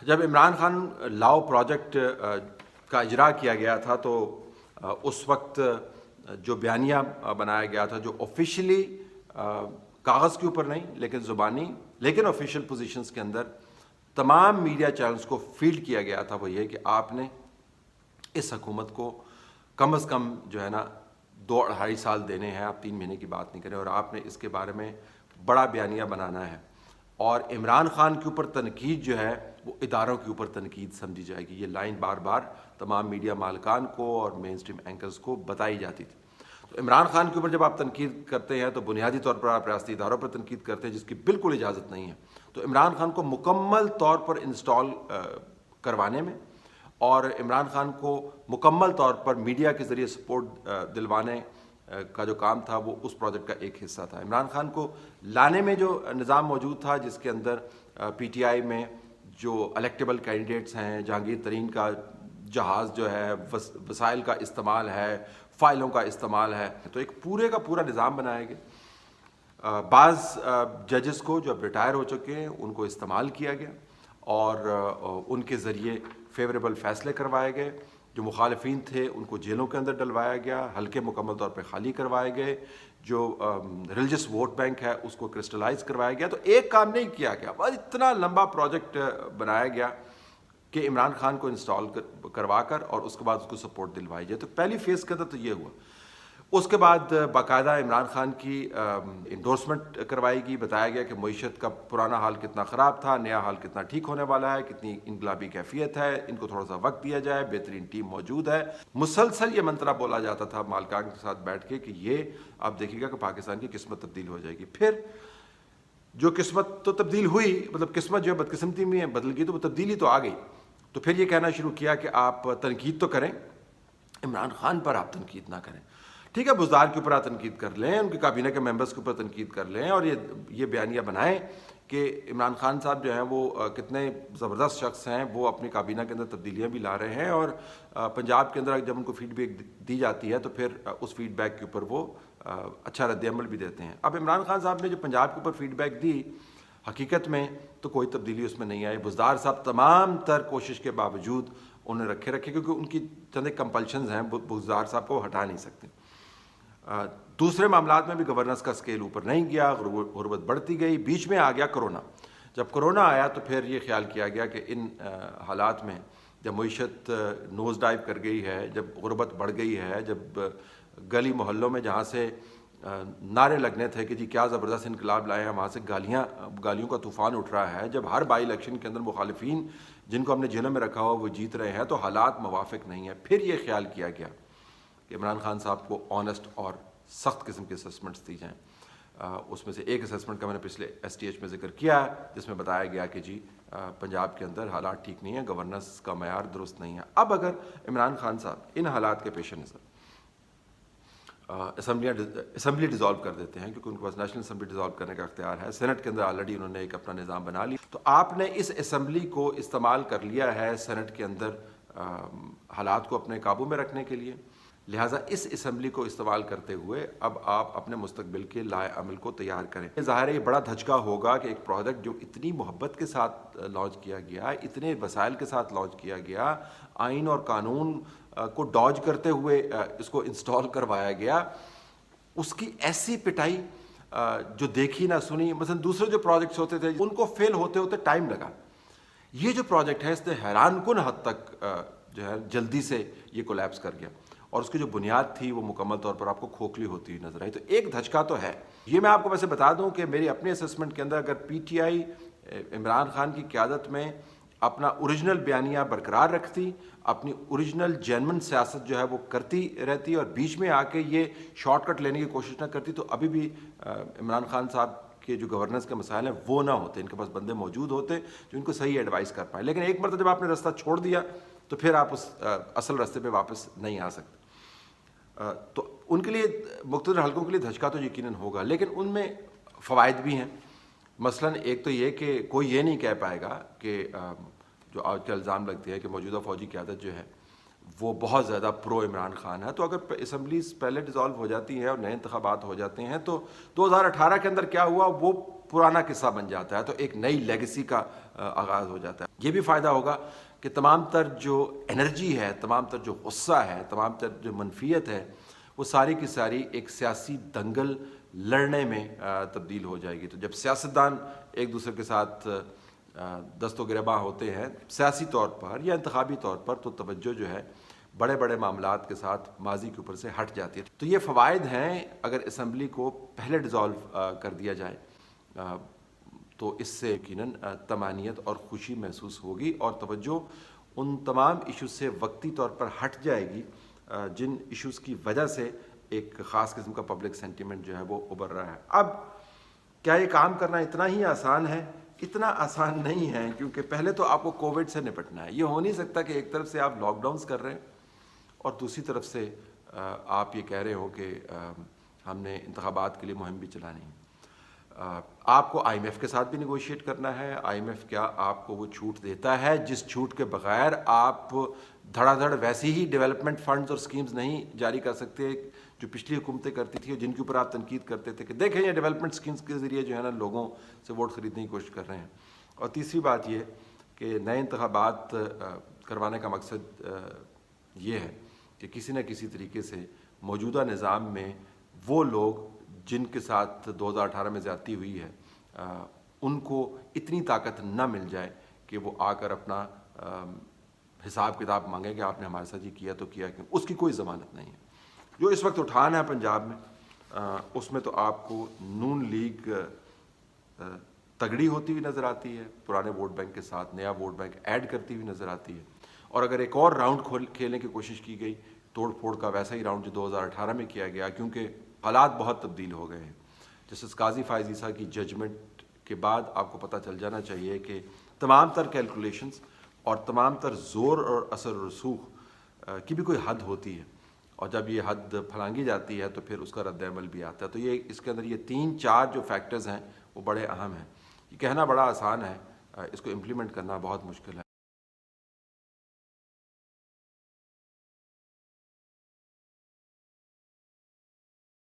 جب عمران خان لاؤ پروجیکٹ کا اجرا کیا گیا تھا تو اس وقت جو بیانیہ بنایا گیا تھا، جو آفیشلی کاغذ کے اوپر نہیں لیکن زبانی لیکن آفیشیل پوزیشنز کے اندر تمام میڈیا چینلز کو فیلڈ کیا گیا تھا، وہ یہ کہ آپ نے اس حکومت کو کم از کم جو ہے نا 2-2.5 سال دینے ہیں، آپ 3 مہینے کی بات نہیں کریں، اور آپ نے اس کے بارے میں بڑا بیانیہ بنانا ہے۔ اور عمران خان کے اوپر تنقید جو ہے وہ اداروں کے اوپر تنقید سمجھی جائے گی، یہ لائن بار بار تمام میڈیا مالکان کو اور مین سٹریم اینکرز کو بتائی جاتی تھی۔ تو عمران خان کے اوپر جب آپ تنقید کرتے ہیں تو بنیادی طور پر آپ ریاستی اداروں پر تنقید کرتے ہیں، جس کی بالکل اجازت نہیں ہے۔ تو عمران خان کو مکمل طور پر انسٹال کروانے میں اور عمران خان کو مکمل طور پر میڈیا کے ذریعے سپورٹ دلوانے کا جو کام تھا وہ اس پروجیکٹ کا ایک حصہ تھا۔ عمران خان کو لانے میں جو نظام موجود تھا، جس کے اندر پی ٹی آئی میں جو الیکٹیبل کینڈیڈیٹس ہیں، جہانگیر ترین کا جہاز جو ہے، وسائل کا استعمال ہے، فائلوں کا استعمال ہے، تو ایک پورے کا پورا نظام بنایا گیا۔ بعض ججز کو جو اب ریٹائر ہو چکے ہیں ان کو استعمال کیا گیا اور ان کے ذریعے فیوریبل فیصلے کروائے گئے۔ جو مخالفین تھے ان کو جیلوں کے اندر ڈلوایا گیا، حلقے مکمل طور پہ خالی کروائے گئے، جو ریلیجس ووٹ بینک ہے اس کو کرسٹلائز کروایا گیا۔ تو ایک کام نہیں کیا گیا، بس اتنا لمبا پروجیکٹ بنایا گیا کہ عمران خان کو انسٹال کروا کر اور اس کے بعد اس کو سپورٹ دلوائی جائے۔ تو پہلی فیز کے اندر تو یہ ہوا۔ اس کے بعد باقاعدہ عمران خان کی انڈورسمنٹ کروائی گئی، بتایا گیا کہ معیشت کا پرانا حال کتنا خراب تھا، نیا حال کتنا ٹھیک ہونے والا ہے، کتنی انقلابی کیفیت ہے، ان کو تھوڑا سا وقت دیا جائے، بہترین ٹیم موجود ہے۔ مسلسل یہ منترا بولا جاتا تھا مالکان کے ساتھ بیٹھ کے کہ یہ آپ دیکھیے گا کہ پاکستان کی قسمت تبدیل ہو جائے گی۔ پھر جو قسمت تو تبدیل ہوئی، مطلب قسمت جو ہے بدقسمتی میں بدل گئی، تو وہ تبدیلی تو آ گئی۔ تو پھر یہ کہنا شروع کیا کہ آپ تنقید تو کریں، عمران خان پر آپ تنقید نہ کریں۔ ٹھیک ہے، بزدار کے اوپر آپ تنقید کر لیں، ان کے کابینہ کے ممبرز کے اوپر تنقید کر لیں، اور یہ بیانیہ بنائیں کہ عمران خان صاحب جو ہیں وہ کتنے زبردست شخص ہیں، وہ اپنی کابینہ کے اندر تبدیلیاں بھی لا رہے ہیں، اور پنجاب کے اندر جب ان کو فیڈ بیک دی جاتی ہے تو پھر اس فیڈ بیک کے اوپر وہ اچھا رد عمل بھی دیتے ہیں۔ اب عمران خان صاحب نے جو پنجاب کے اوپر فیڈ بیک دی، حقیقت میں تو کوئی تبدیلی اس میں نہیں آئی۔ بزدار صاحب تمام تر کوشش کے باوجود انہیں رکھے کیونکہ ان کی چند کمپلشنز ہیں، بزدار صاحب کو ہٹا نہیں سکتے۔ دوسرے معاملات میں بھی گورننس کا سکیل اوپر نہیں گیا، غربت بڑھتی گئی، بیچ میں آ گیا کرونا۔ جب کرونا آیا تو پھر یہ خیال کیا گیا کہ ان حالات میں جب معیشت نوز ڈائیو کر گئی ہے، جب غربت بڑھ گئی ہے، جب گلی محلوں میں جہاں سے نعرے لگنے تھے کہ جی کیا زبردست انقلاب لائے ہیں، وہاں سے گالیوں کا طوفان اٹھ رہا ہے، جب ہر بائی الیکشن کے اندر مخالفین جن کو ہم نے جیلوں میں رکھا ہوا وہ جیت رہے ہیں، تو حالات موافق نہیں ہیں۔ پھر یہ خیال کیا گیا کہ عمران خان صاحب کو آنیسٹ اور سخت قسم کے اسسمنٹس دی جائیں۔ اس میں سے ایک اسسمنٹ کا میں نے پچھلے ایس ٹی ایچ میں ذکر کیا ہے، جس میں بتایا گیا کہ جی پنجاب کے اندر حالات ٹھیک نہیں ہیں، گورننس کا معیار درست نہیں ہے۔ اب اگر عمران خان صاحب ان حالات کے پیش نظر اسمبلی ڈیزالو کر دیتے ہیں، کیونکہ ان کے پاس نیشنل اسمبلی ڈیزالو کرنے کا اختیار ہے، سینٹ کے اندر آلریڈی انہوں نے ایک اپنا نظام بنا لی، تو آپ نے اس اسمبلی کو استعمال کر لیا ہے سینٹ کے اندر حالات کو اپنے قابو میں رکھنے کے لیے، لہٰذا اس اسمبلی کو استعمال کرتے ہوئے اب آپ اپنے مستقبل کے لائے عمل کو تیار کریں۔ ظاہر ہے یہ بڑا دھچکا ہوگا کہ ایک پروجیکٹ جو اتنی محبت کے ساتھ لانچ کیا گیا، اتنے وسائل کے ساتھ لانچ کیا گیا، آئین اور قانون کو ڈاج کرتے ہوئے اس کو انسٹال کروایا گیا، اس کی ایسی پٹائی جو دیکھی نہ سنی۔ مثلا دوسرے جو پروجیکٹس ہوتے تھے ان کو فیل ہوتے ہوتے ٹائم لگا، یہ جو پروجیکٹ ہے اس نے حیران کن حد تک جو ہے جلدی سے یہ کولیپس کر گیا، اور اس کی جو بنیاد تھی وہ مکمل طور پر آپ کو کھوکھلی ہوتی ہوئی نظر آئی۔ تو ایک دھچکا تو ہے۔ یہ میں آپ کو ویسے بتا دوں کہ میری اپنے اسسمنٹ کے اندر اگر P T I Imran Khan کی قیادت میں اپنا اوریجنل بیانیہ برقرار رکھتی، اپنی اوریجنل جینون سیاست جو ہے وہ کرتی رہتی، اور بیچ میں آ کے یہ شارٹ کٹ لینے کی کوشش نہ کرتی، تو ابھی بھی عمران خان صاحب کے جو گورننس کے مسائل ہیں وہ نہ ہوتے، ان کے پاس بندے موجود ہوتے جو ان کو صحیح ایڈوائز کر پائیں۔ لیکن ایک مرتبہ جب آپ نے راستہ چھوڑ دیا تو پھر آپ اس اصل راستے پہ واپس نہیں آ سکتے۔ تو ان کے لیے مقتدر حلقوں کے لیے دھچکا تو یقیناً ہوگا، لیکن ان میں فوائد بھی ہیں۔ مثلاً ایک تو یہ کہ کوئی یہ نہیں کہہ پائے گا کہ جو آج کا الزام لگتے ہیں کہ موجودہ فوجی قیادت جو ہے وہ بہت زیادہ پرو عمران خان ہے، تو اگر اسمبلیز پہلے ڈیزالو ہو جاتی ہیں اور نئے انتخابات ہو جاتے ہیں تو 2018 کے اندر کیا ہوا وہ پرانا قصہ بن جاتا ہے، تو ایک نئی لیگیسی کا آغاز ہو جاتا ہے۔ یہ بھی فائدہ ہوگا کہ تمام تر جو انرجی ہے، تمام تر جو غصہ ہے، تمام تر جو منفیت ہے، وہ ساری کی ساری ایک سیاسی دنگل لڑنے میں تبدیل ہو جائے گی۔ تو جب سیاستدان ایک دوسرے کے ساتھ دست و گریباں ہوتے ہیں سیاسی طور پر یا انتخابی طور پر، تو توجہ جو ہے بڑے بڑے معاملات کے ساتھ ماضی کے اوپر سے ہٹ جاتی ہے۔ تو یہ فوائد ہیں اگر اسمبلی کو پہلے ڈیزالو کر دیا جائے، تو اس سے یقیناً طمانینت اور خوشی محسوس ہوگی اور توجہ ان تمام ایشوز سے وقتی طور پر ہٹ جائے گی جن ایشوز کی وجہ سے ایک خاص قسم کا پبلک سینٹیمنٹ جو ہے وہ ابھر رہا ہے۔ اب کیا یہ کام کرنا اتنا ہی آسان ہے؟ اتنا آسان نہیں ہے، کیونکہ پہلے تو آپ کو کووڈ سے نپٹنا ہے۔ یہ ہو نہیں سکتا کہ ایک طرف سے آپ لاک ڈاؤنس کر رہے ہیں اور دوسری طرف سے آپ یہ کہہ رہے ہو کہ ہم نے انتخابات کے لیے مہم بھی چلانی ہے۔ آپ کو آئی ایم ایف کے ساتھ بھی نیگوشیٹ کرنا ہے۔ آئی ایم ایف کیا آپ کو وہ چھوٹ دیتا ہے جس چھوٹ کے بغیر آپ دھڑا دھڑ ویسی ہی ڈیولپمنٹ فنڈز اور سکیمز نہیں جاری کر سکتے جو پچھلی حکومتیں کرتی تھیں اور جن کے اوپر آپ تنقید کرتے تھے کہ دیکھیں یہ ڈیولپمنٹ سکیمز کے ذریعے جو ہے نا لوگوں سے ووٹ خریدنے کی کوشش کر رہے ہیں۔ اور تیسری بات یہ کہ نئے انتخابات کروانے کا مقصد یہ ہے کہ کسی نہ کسی طریقے سے موجودہ نظام میں وہ لوگ جن کے ساتھ 2018 میں زیادتی ہوئی ہے ان کو اتنی طاقت نہ مل جائے کہ وہ آ کر اپنا حساب کتاب مانگیں کہ آپ نے ہمارے ساتھ یہ کیا تو کیا کیوں۔ اس کی کوئی ضمانت نہیں ہے۔ جو اس وقت اٹھان ہے پنجاب میں، اس میں تو آپ کو نون لیگ تگڑی ہوتی ہوئی نظر آتی ہے، پرانے ووٹ بینک کے ساتھ نیا ووٹ بینک ایڈ کرتی ہوئی نظر آتی ہے، اور اگر ایک اور راؤنڈ کھیلنے کی کوشش کی گئی توڑ پھوڑ کا، ویسا ہی راؤنڈ جو 2018 میں کیا گیا، کیونکہ حالات بہت تبدیل ہو گئے ہیں۔ جسٹس قاضی فائز عیسیٰ کی ججمنٹ کے بعد آپ کو پتہ چل جانا چاہیے کہ تمام تر کیلکولیشنز اور تمام تر زور اور اثر و رسوخ کی بھی کوئی حد ہوتی ہے، اور جب یہ حد پھلانگی جاتی ہے تو پھر اس کا رد عمل بھی آتا ہے۔ تو یہ اس کے اندر یہ 3-4 جو فیکٹرز ہیں وہ بڑے اہم ہیں۔ یہ کہنا بڑا آسان ہے، اس کو امپلیمنٹ کرنا بہت مشکل ہے۔